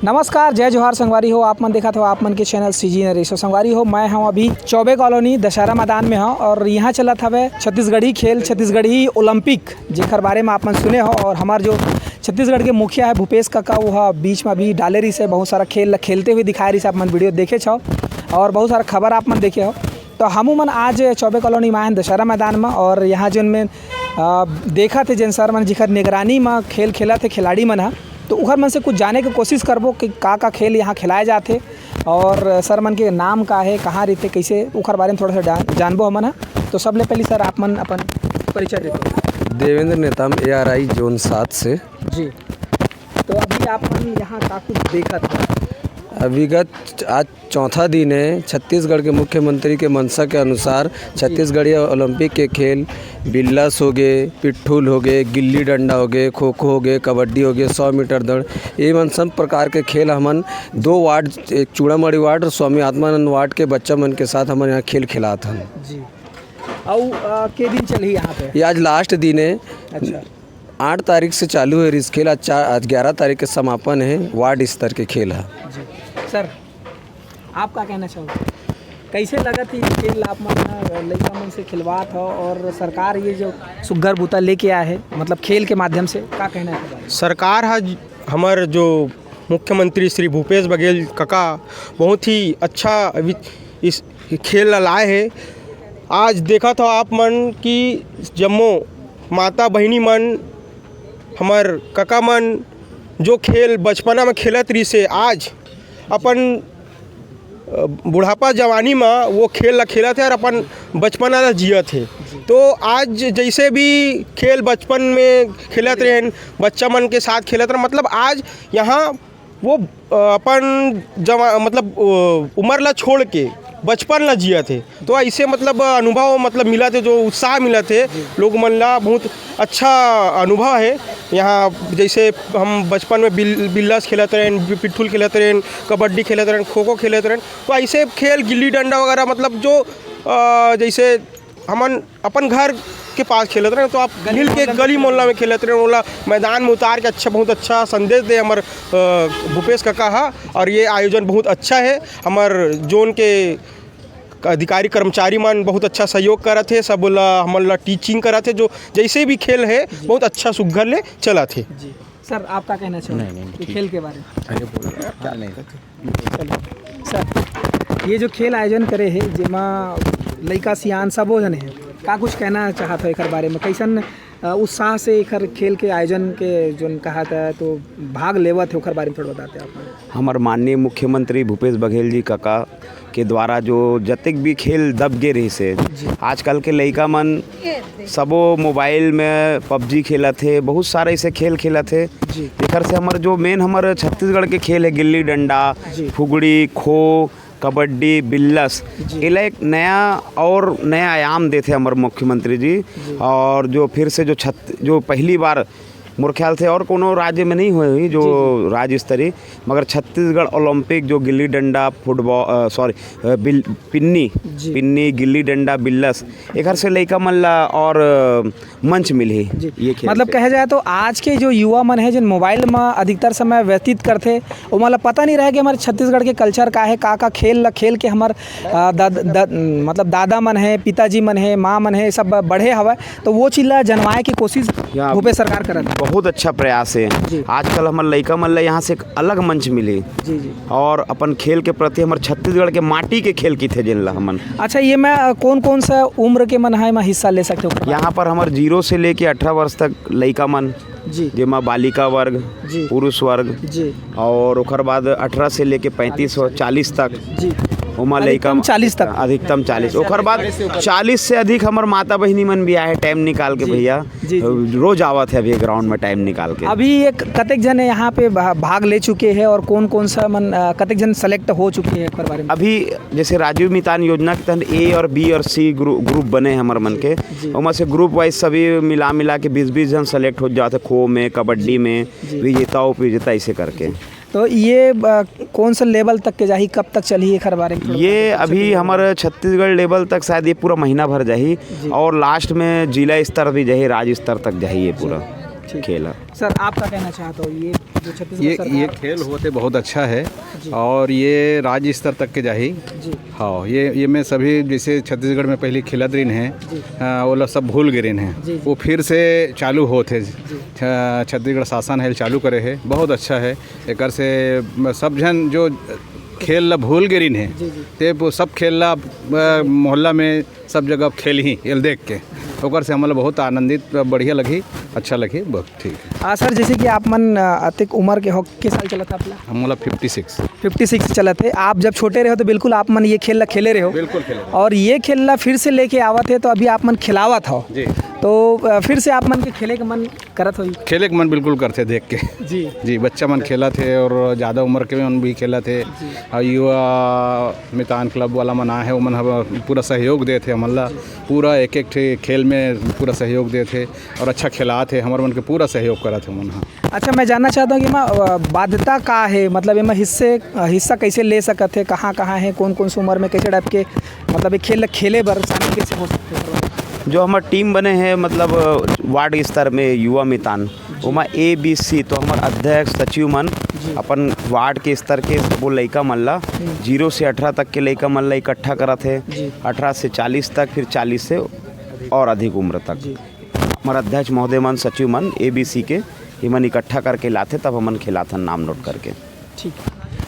नमस्कार, जय जोहार संगवारी हो। आप मन देखा था आप मन के चैनल सीजी नरेश संगवारी हो। मैं हूं अभी चौबे कॉलोनी दशहरा मैदान में हूं और यहाँ चला था वे छत्तीसगढ़ी खेल छत्तीसगढ़ी ओलंपिक जेकर बारे में आप मन सुने हो। और हमार जो छत्तीसगढ़ के मुखिया है भूपेश काका वो बीच में अभी डाले रही से बहुत सारा खेल खेलते हुए दिखाए रही से आप मन वीडियो देखे छो और बहुत सारा खबर आप मन देखे हो। तो हमू मन आज चौबे कॉलोनी में आए दशहरा मैदान में और यहाँ जिन में देखा थे जिन सर मन जिखर निगरानी में खेल खेला थे खिलाड़ी मन है तो उखर मन से कुछ जाने की कोशिश करबो कि का खेल यहाँ खिलाए जाते और सर मन के नाम का है, कहाँ रहते, कैसे उखर बारे में थोड़ा सा जानबो हमन है। तो सबले पहले सर आप मन अपन परिचय देते। देवेंद्र नेताम ARI जोन 7 से जी। तो अभी आप मन यहाँ का कुछ देखा था? विगत आज चौथा दिन है। छत्तीसगढ़ के मुख्यमंत्री के मंशा के अनुसार छत्तीसगढ़ी ओलंपिक के खेल बिल्लास हो गए, पिट्ठूल हो गए, गिल्ली डंडा हो गए, खो खो हो गए, कबड्डी हो गए, 100 मीटर दौड़, एवं सब प्रकार के खेल हमन 2 वार्ड, एक चूड़ामढ़ी वार्ड और स्वामी आत्मानंद वार्ड के बच्चा मन के साथ हमन यहाँ खेल खिलात हन जी। और के दिन चली यहाँ पे? ये आज लास्ट दिन है। अच्छा। 8 तारीख से चालू है इस खेल, आज 11 तारीख के समापन है। वार्ड स्तर के खेल है जी। सर आप क्या कहना चाहोगे, कैसे लगा थी खेल आप मन लड़का मन से खिलवात हो और सरकार ये जो सुग्घर बूता लेके आया है मतलब खेल के माध्यम से, क्या कहना है? सरकार हमार जो मुख्यमंत्री श्री भूपेश बघेल काका बहुत ही अच्छा इस खेल लाए है। आज देखा था आप मन कि जम्मो माता बहिनी मन हमार काका मन जो खेल बचपना में खेलत रही से आज अपन बुढ़ापा जवानी में वो खेल खेला थे और अपन बचपना ला जिया थे। तो आज जैसे भी खेल बचपन में खेलत रहे बच्चा मन के साथ खेलत रहे, मतलब आज यहाँ वो अपन मतलब उम्र ला छोड़ के बचपन ला जिया थे। तो ऐसे मतलब अनुभव मतलब मिला थे, जो उत्साह मिला थे लोग मन ला बहुत अच्छा अनुभव है। यहाँ जैसे हम बचपन में बिल्लास खेलते रहे, पिट्ठूल खेलते रहे, कबड्डी खेलते रहे, खो खो खेलते रहे। तो ऐसे खेल गिल्ली डंडा वगैरह मतलब जो जैसे हमन अपन घर के पास खेलते रहे तो आप मिल के गली मोहल्ला में खेलते रहे, मोहल्ला मैदान में उतार के अच्छा बहुत अच्छा संदेश दे हमार भूपेश काका हा। और ये आयोजन बहुत अच्छा है। हमार जोन के अधिकारी कर्मचारी मन बहुत अच्छा सहयोग करत है, सब हमन ला टीचिंग करत है, जो जैसे भी खेल है बहुत अच्छा सुघर ले चला थे जी। सर आप क्या कहना चाहोगे खेल के बारे में? सर ये जो खेल आयोजन करे है जेमा लड़का सियान सबो जन है, का कुछ कहना चाहत हो एक बारे में? कैसन उत्साह से एक खेल के आयोजन के जो कहा था तो भाग लेवत है, बारे में थोड़ा बताते आप? हमारे माननीय मुख्यमंत्री भूपेश बघेल जी काका के द्वारा जो जतिक भी खेल दब गे रही से आजकल के लड़का मन सबो मोबाइल में PUBG खेला थे, बहुत सारे ऐसे खेल खेला थे। जेकर से हमारे जो मेन हमारे छत्तीसगढ़ के खेल है गिल्ली डंडा, फुगड़ी, खो, कबड्डी, बिल्लास, इला एक नया आयाम देते हमारे मुख्यमंत्री जी। और जो फिर से जो पहली बार मोर ख्याल से और कोनो राज्य में नहीं हुई जो राज्य स्तरीय, मगर छत्तीसगढ़ ओलंपिक जो गिल्ली डंडा फुटबॉल पिन्नी गिल्ली डंडा बिल्लास एक से लड़का मन ला और मंच मिली ये खेल। मतलब कहा जाए तो आज के जो युवा मन है जिन मोबाइल में अधिकतर समय व्यतीत करते वो मतलब पता नहीं रहे कि हमारे छत्तीसगढ़ के कल्चर का है, का खेल के हमार मतलब दादा मन है, पिताजी मन है, माँ मन है, सब बढ़े हवा तो वो चीज़ ला जनवाए की कोशिश भूपेश सरकार करत है। बहुत अच्छा प्रयास है। आजकल हमारे लड़का मन ला यहाँ से एक अलग मंच मिली जी। और अपन खेल के प्रति हमारे छत्तीसगढ़ के माटी के खेल की थे जिन ला हमन। अच्छा, ये मैं कौन सा उम्र के मन है मैं हिस्सा ले सकते हो? यहाँ पर हमारे 0 से लेके 18 वर्ष तक लड़का मन जी, जेमा बालिका वर्ग, पुरुष वर्ग जी, और उसके बाद 18 से लेके 35 और 40 तक जी, उमा लड़का 40 तक, अधिकतम 40। उसके बाद 40 से अधिक हमारे माता बहिनी मन भी आए टाइम निकाल के, भैया रोज आवत है अभी ग्राउंड में टाइम निकाल के। अभी एक कतेक जन यहाँ पे भाग ले चुके हैं और कौन सा मन कतेक जन सेलेक्ट हो चुके हैं बारे में? अभी जैसे राजीव मितान योजना के तहत A और B और C ग्रुप बने हमारे मन के, उनमें से ग्रुप वाइज सभी मिला के 20 जन सेलेक्ट हो जाते, खो में, कबड्डी में, विजेता उपविजेता ऐसे करके। तो ये कौन सा लेवल तक के जाही, कब तक चली है बारे में? ये अभी हमारे छत्तीसगढ़ लेवल तक शायद ये पूरा महीना भर जाही और लास्ट में जिला स्तर भी जाही, राज्य स्तर तक जाही ये पूरा। खेल है। सर आप क्या कहना चाहते हो, ये जो छत्तीसगढ़ ये सरकार खेल होते बहुत अच्छा है और ये राज्य स्तर तक के जाही। जी हाँ, ये मैं सभी जैसे छत्तीसगढ़ में पहले खिलत रही हैं वो लोग सब भूल गए जी, हैं, वो फिर से चालू होते छत्तीसगढ़ शासन है चालू करे है, बहुत अच्छा है। एक से सब जन जो खेल ला भूल गए हैं ते वो सब खेल ला मोहल्ला में सब जगह खेल ही एल देख के ओकर से हमारा बहुत आनंदित बढ़िया लगी, अच्छा लगी, बहुत ठीक है। सर जैसे कि आप मन अतिक उम्र के हो, किस साल चला था अपना? हमारा 56 चला थे। आप जब छोटे रहे हो तो बिल्कुल आप मन ये खेल ला खेले रहे हो, बिल्कुल खेले और ये खेल ला फिर से लेके आवत है तो अभी आप मन खिलावत हो जी। तो फिर से आप मन के खेले का मन करत होई? खेले के मन बिल्कुल करते देख के जी, बच्चा मन खेला थे और ज़्यादा उम्र के मन भी खेला थे। और युवा मितान क्लब वाला मन आए है वो मन पूरा सहयोग दे थे, हमला पूरा एक एक खेल में पूरा सहयोग दे थे और अच्छा खिला थे, हमारे मन के पूरा सहयोग करा थे मन। अच्छा मैं जानना चाहता हूँ कि मैं बाध्यता का है, मतलब इमा हिस्सा कैसे ले सकत है, कहाँ कहाँ है, कौन कौन सी उम्र में कैसे टाइप के, मतलब ये खेल खेले बर शामिल कैसे हो सकते हैं? जो हमार टीम बने हैं मतलब वार्ड स्तर में युवा मितान ओमा ABC, तो हमार अध्यक्ष सचिव मन अपन वार्ड के स्तर के वो लड़का मन ला 0 से 18 तक के लड़का मन ला इकट्ठा करत है, 18 से 40 तक, फिर 40 से और अधिक उम्र तक। हमारा अध्यक्ष महोदय मन सचिव मन ABC के ये मन इकट्ठा करके लाते, तब हमन खिलाथन नाम नोट करके। ठीक।